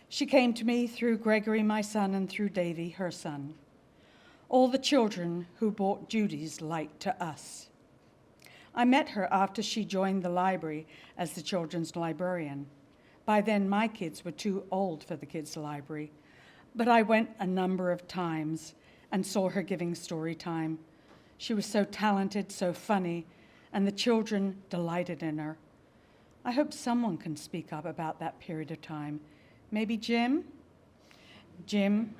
She came to me through Gregory, my son, and through Davy, her son. All the children who brought Judy's light to us. I met her after she joined the library as the children's librarian. By then, my kids were too old for the kids' library, but I went a number of times and saw her giving story time. She was so talented, so funny, and the children delighted in her. I hope someone can speak up about that period of time. Maybe Jim? Jim,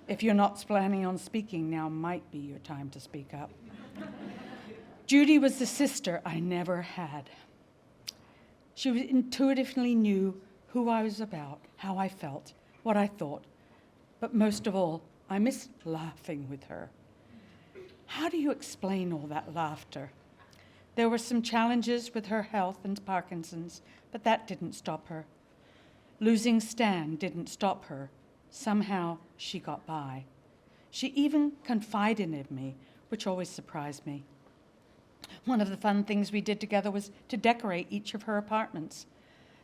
if you're not planning on speaking, now might be your time to speak up. Judy was the sister I never had. She intuitively knew who I was about, how I felt, what I thought. But most of all, I missed laughing with her. How do you explain all that laughter? There were some challenges with her health and Parkinson's, but that didn't stop her. Losing Stan didn't stop her. Somehow, she got by. She even confided in me, which always surprised me. One of the fun things we did together was to decorate each of her apartments.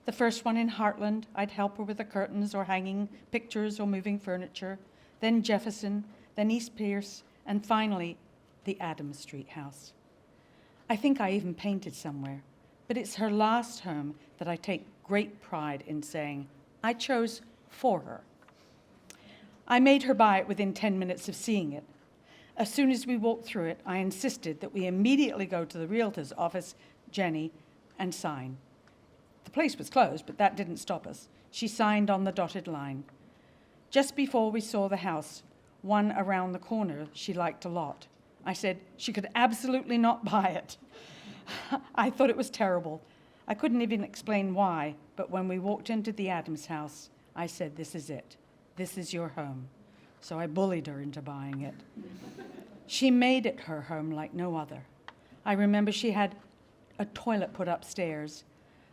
The first one in Heartland, I'd help her with the curtains or hanging pictures or moving furniture. Then Jefferson, then East Pierce, and finally, the Adams Street house. I think I even painted somewhere, but it's her last home that I take great pride in saying, I chose for her. I made her buy it within 10 minutes of seeing it. As soon as we walked through it, I insisted that we immediately go to the realtor's office, Jenny, and sign. The place was closed, but that didn't stop us. She signed on the dotted line. Just before we saw the house, one around the corner she liked a lot. I said she could absolutely not buy it. I thought it was terrible. I couldn't even explain why, but when we walked into the Adams house, I said, this is it. This is your home. So I bullied her into buying it. She made it her home like no other. I remember she had a toilet put upstairs.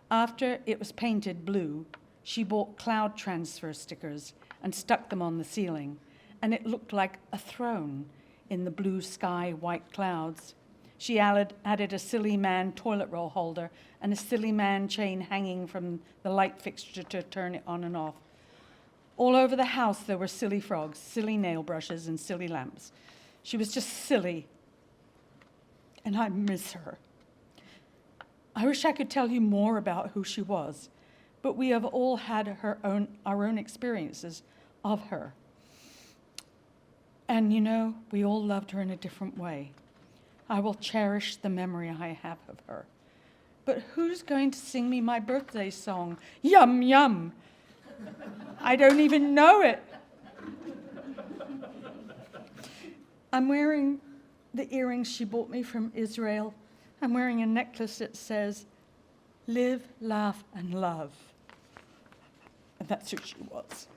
After it was painted blue, she bought cloud transfer stickers and stuck them on the ceiling, and it looked like a throne in the blue sky, white clouds. She added a silly man toilet roll holder and a silly man chain hanging from the light fixture to turn it on and off. All over the house there were silly frogs, silly nail brushes, and silly lamps. She was just silly, and I miss her. I wish I could tell you more about who she was, but we have all had our own experiences of her. And you know, we all loved her in a different way. I will cherish the memory I have of her. But who's going to sing me my birthday song? Yum, yum. I don't even know it. I'm wearing the earrings she bought me from Israel, I'm wearing a necklace that says, live, laugh, and love. And that's who she was.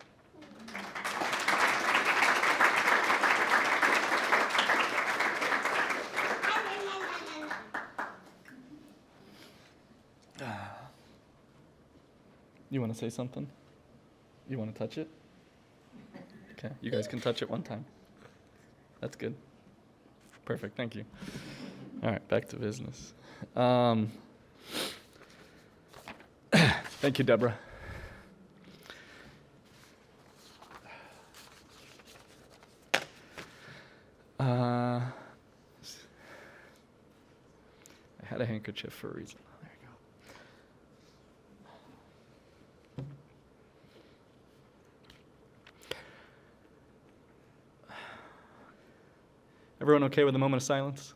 You want to say something? You want to touch it? Okay, you guys can touch it one time. That's good. Perfect, thank you. All right, back to business. Thank you, Deborah. I had a handkerchief for a reason. There you go. Everyone okay with a moment of silence?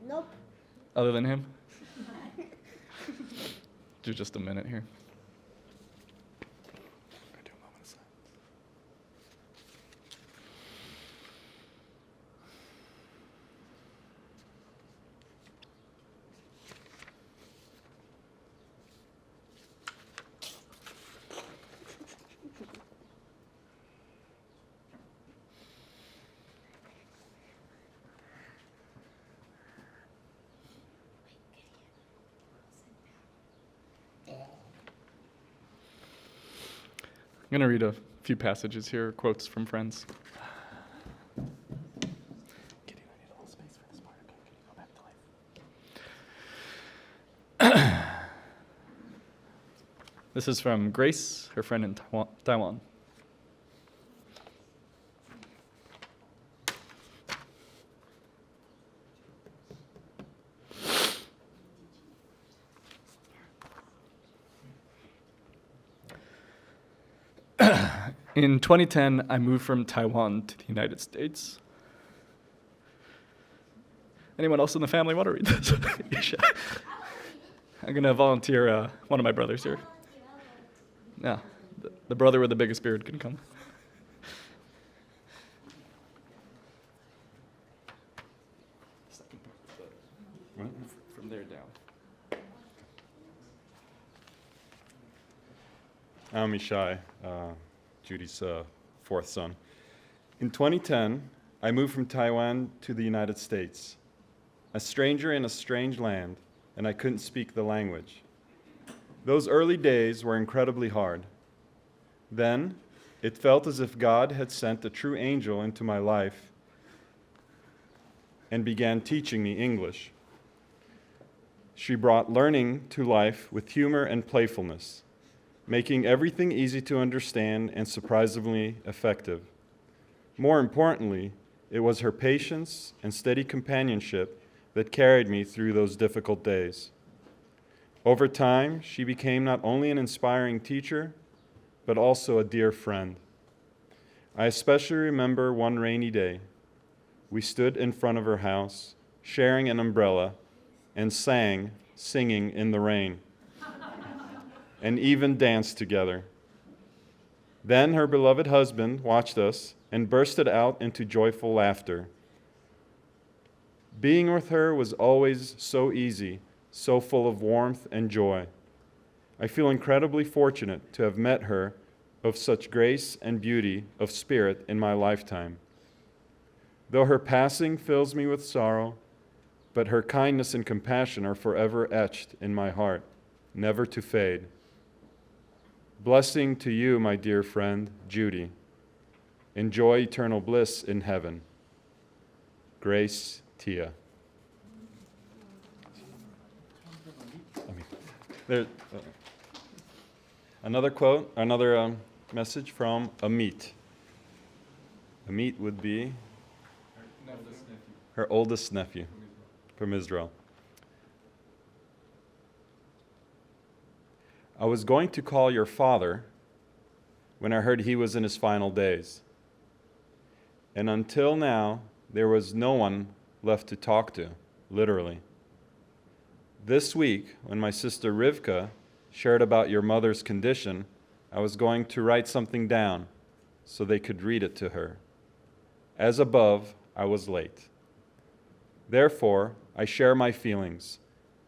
Nope.
Other than him? Do just a minute here. Do a moment of silence. I'm going to read a few passages here, quotes from friends. Kitty, I need a little space for this part. Okay, can you go back to life? This is from Grace, her friend in Taiwan. In 2010, I moved from Taiwan to the United States. Anyone else in the family want to read this? I'm going to volunteer one of my brothers here. Yeah, the brother with the biggest beard can come. From there down.
I'm Ishai, Judy's fourth son. In 2010, I moved from Taiwan to the United States. A stranger in a strange land, and I couldn't speak the language. Those early days were incredibly hard. Then, it felt as if God had sent a true angel into my life and began teaching me English. She brought learning to life with humor and playfulness, making everything easy to understand and surprisingly effective. More importantly, it was her patience and steady companionship that carried me through those difficult days. Over time, she became not only an inspiring teacher, but also a dear friend. I especially remember one rainy day. We stood in front of her house, sharing an umbrella, and singing in the rain, and even danced together. Then her beloved husband watched us and bursted out into joyful laughter. Being with her was always so easy, so full of warmth and joy. I feel incredibly fortunate to have met her of such grace and beauty of spirit in my lifetime. Though her passing fills me with sorrow, but her kindness and compassion are forever etched in my heart, never to fade. Blessing to you, my dear friend, Judy. Enjoy eternal bliss in heaven. Grace, Tia. Another quote, another message from Amit. Amit would be her oldest nephew from Israel. I was going to call your father when I heard he was in his final days. And until now, there was no one left to talk to, literally. This week, when my sister Rivka shared about your mother's condition, I was going to write something down so they could read it to her. As above, I was late. Therefore, I share my feelings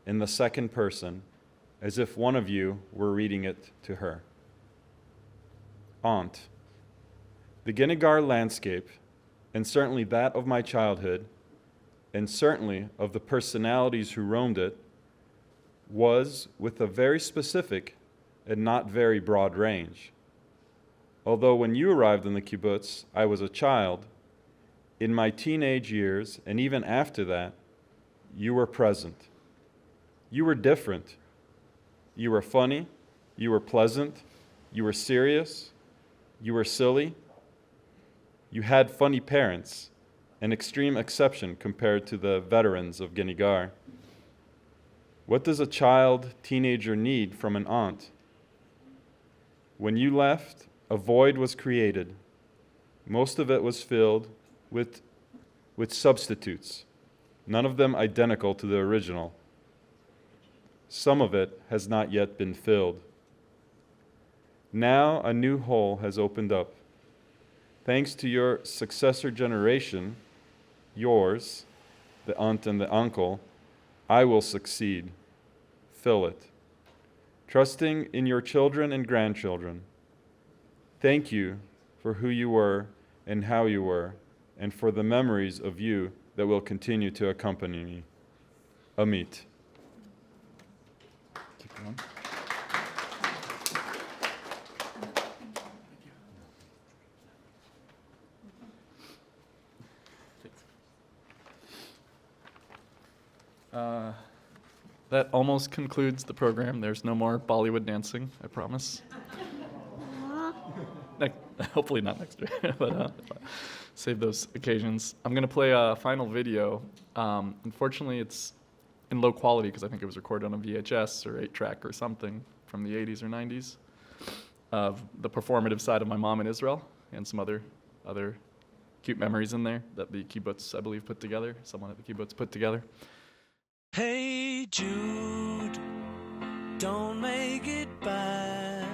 in the second person, as if one of you were reading it to her. Aunt. The Genigar landscape, and certainly that of my childhood, and certainly of the personalities who roamed it, was with a very specific and not very broad range. Although when you arrived in the kibbutz, I was a child, in my teenage years, and even after that, you were present. You were different. You were funny, you were pleasant, you were serious, you were silly. You had funny parents, an extreme exception compared to the veterans of Genigar. What does a child, teenager need from an aunt? When you left, a void was created. Most of it was filled with substitutes, none of them identical to the original. Some of it has not yet been filled. Now a new hole has opened up. Thanks to your successor generation, yours, the aunt and the uncle, I will succeed. Fill it. Trusting in your children and grandchildren. Thank you for who you were and how you were, and for the memories of you that will continue to accompany me. Amit. Keep going.
That almost concludes the program. There's no more Bollywood dancing, I promise. Hopefully not next year, but save those occasions. I'm going to play a final video. Unfortunately, it's in low quality because I think it was recorded on a VHS or 8-track or something from the 80s or 90s of the performative side of my mom in Israel and some other cute memories in there that the kibbutz, I believe, put together. Someone at the kibbutz put together.
Hey Jude, don't make it bad.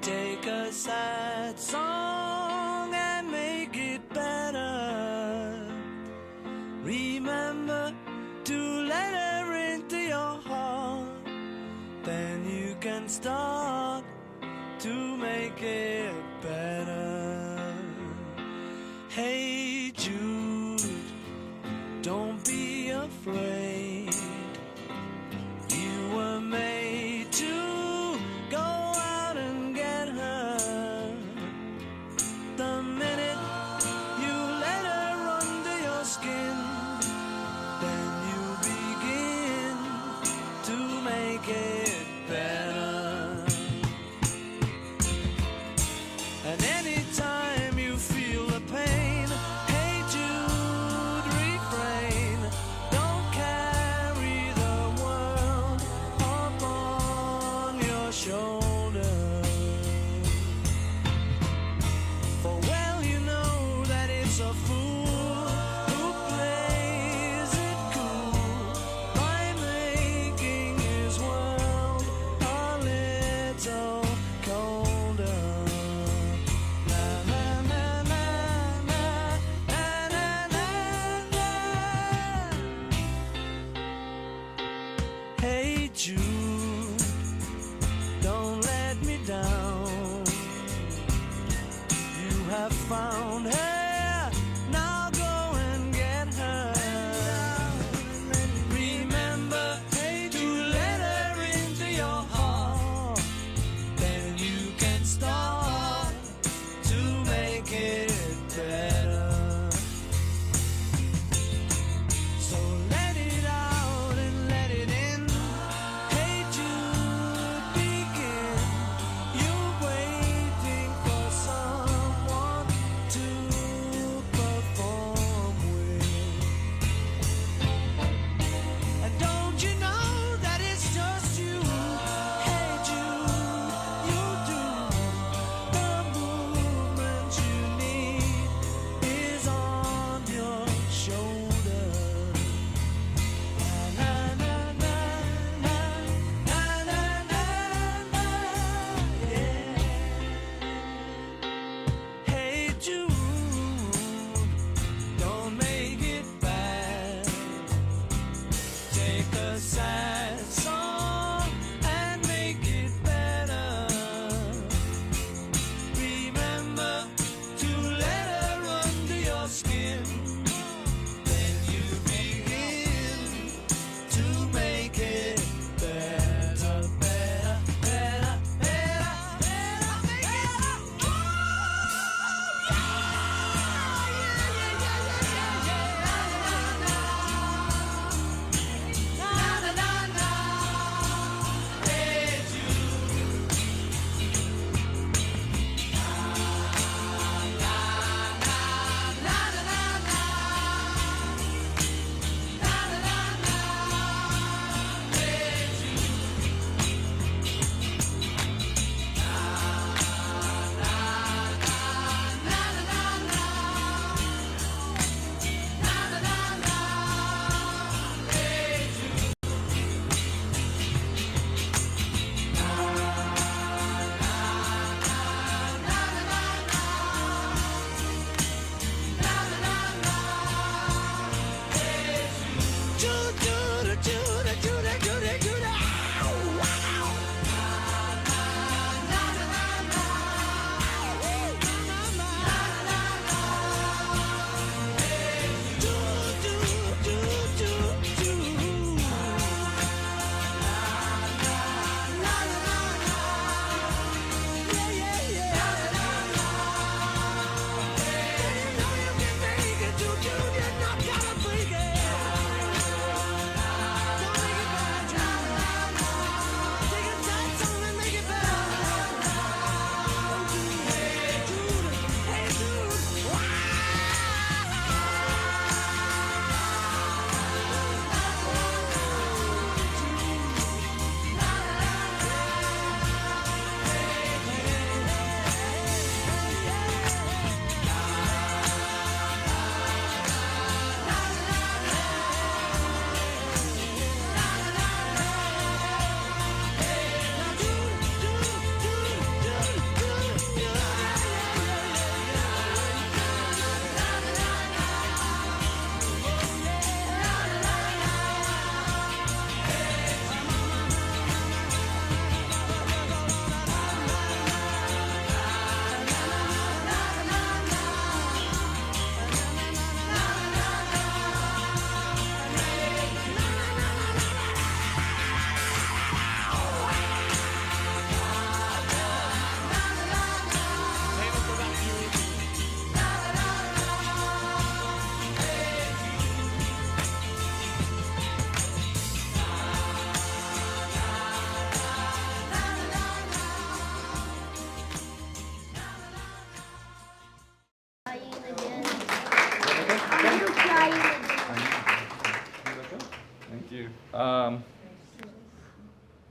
Take a sad song and make it better. Remember to let her into your heart. Then you can start to make it better. Hey Jude, don't be afraid. You were made to go out and get her. The minute you let her under your skin, then you begin to make it better. And anytime you feel the pain, hey Jude, refrain. Don't care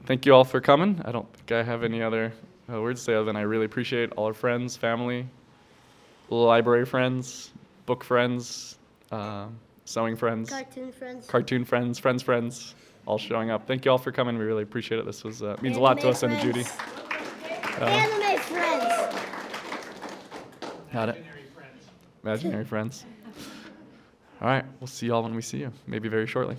Thank you all for coming. I don't think I have any other words to say other than I really appreciate all our friends, family, library friends, book friends, sewing friends, cartoon friends, friends, all showing up. Thank you all for coming. We really appreciate it. This was means a lot to us and to Judy.
Anime friends.
Got it. Imaginary friends. All right, we'll see you all when we see you, maybe very shortly.